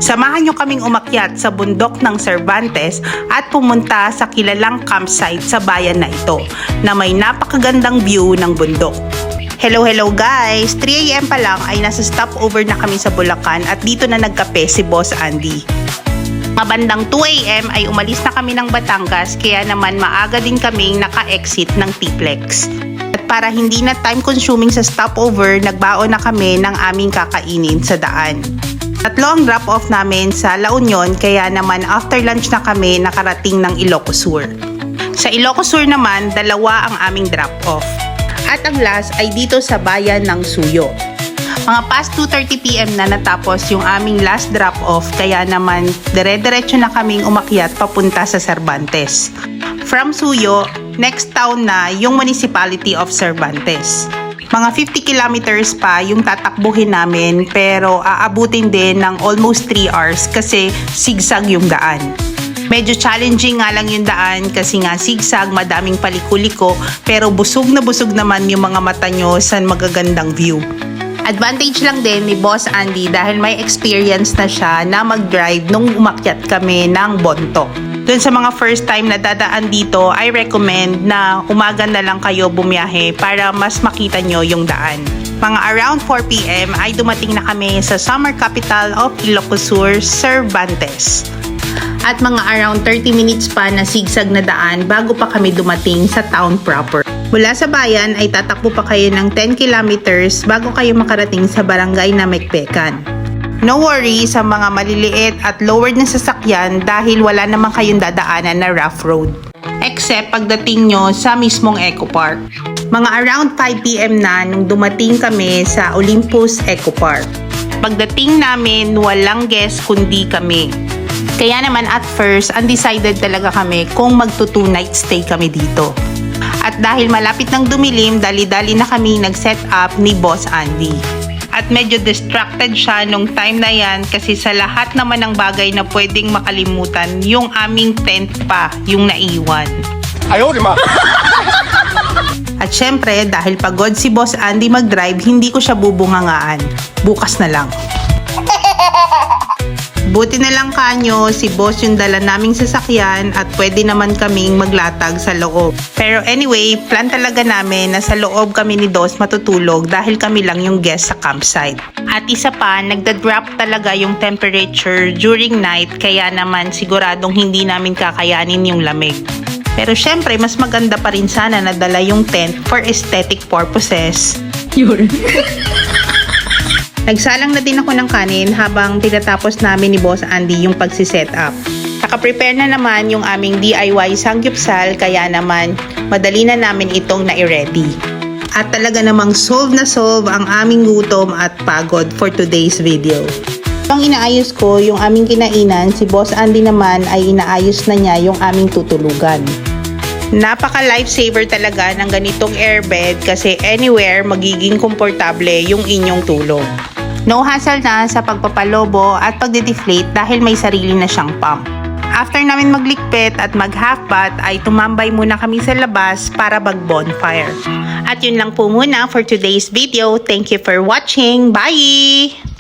Samahan nyo kaming umakyat sa bundok ng Cervantes at pumunta sa kilalang campsite sa bayan na ito na may napakagandang view ng bundok. Hello guys! 3 AM pa lang ay nasa stopover na kami sa Bulacan at dito na nagkape si Boss Andy. Mabandang 2 AM ay umalis na kami ng Batangas kaya naman maaga din kaming naka-exit ng T-Plex. At para hindi na time consuming sa stopover, nagbaon na kami ng aming kakainin sa daan. Tatlo ang drop-off namin sa La Union kaya naman after lunch na kami nakarating ng Ilocos Sur. Sa Ilocos Sur naman, 2 ang aming drop-off. At ang last ay dito sa bayan ng Suyo. Mga past 2:30 PM na natapos yung aming last drop-off kaya naman dire-diretso na kaming umakyat papunta sa Cervantes. From Suyo, next town na yung Municipality of Cervantes. Mga 50 kilometers pa yung tatakbuhin namin pero aabutin din ng almost 3 hours kasi zigzag yung daan. Medyo challenging nga lang yung daan kasi nga zigzag, madaming paliko-liko pero busog na busog naman yung mga mata nyo sa magagandang view. Advantage lang din ni Boss Andy dahil may experience na siya na mag-drive nung umakyat kami ng Bontoc. Doon sa mga first time na dadaan dito, I recommend na umaga na lang kayo bumiyahe para mas makita nyo yung daan. Mga around 4 PM ay dumating na kami sa summer capital of Ilocos Sur, Cervantes. At mga around 30 minutes pa na zigzag na daan bago pa kami dumating sa town proper. Mula sa bayan ay tatakbo pa kayo ng 10 kilometers bago kayo makarating sa barangay na Mekpekan. No worry sa mga maliliit at lowered na sasakyan dahil wala naman kayong dadaanan na rough road. Except pagdating nyo sa mismong Eco Park. Mga around 5 PM na nung dumating kami sa Olympus Eco Park. Pagdating namin, walang guest kundi kami. Kaya naman at first, undecided talaga kami kung magto 2 night stay kami dito. At dahil malapit ng dumilim, dali-dali na kami nag-set up ni Boss Andy. At medyo distracted siya nung time na yan kasi sa lahat naman ng bagay na pwedeng makalimutan, yung aming tent pa yung naiwan. Ayaw, di ma! At syempre, dahil pagod si Boss Andy mag-drive, hindi ko siya bubungangaan. Bukas na lang. Buti na lang kanyo, si Boss yung dala naming sasakyan at pwede naman kaming maglatag sa loob. Pero anyway, plan talaga namin na sa loob kami ni Dos matutulog dahil kami lang yung guest sa campsite. At isa pa, nagda-drop talaga yung temperature during night kaya naman siguradong hindi namin kakayanin yung lamig. Pero syempre, mas maganda pa rin sana na dala yung tent for aesthetic purposes. Yun. Nagsalang na din ako ng kanin habang tinatapos namin ni Boss Andy yung pagsiset up. Naka-prepare na naman yung aming DIY sangyupsal kaya naman madali na namin itong na-ready. At talaga namang solve na solve ang aming gutom at pagod for today's video. Pang inaayos ko yung aming kinainan, si Boss Andy naman ay inaayos na niya yung aming tutulugan. Napaka lifesaver talaga ng ganitong airbed kasi anywhere magiging komportable yung inyong tulog. No hassle na sa pagpapalobo at pagde-deflate dahil may sarili na siyang pump. After namin maglikpit at mag half bath ay tumambay muna kami sa labas para mag-bonfire. At yun lang po muna for today's video. Thank you for watching. Bye!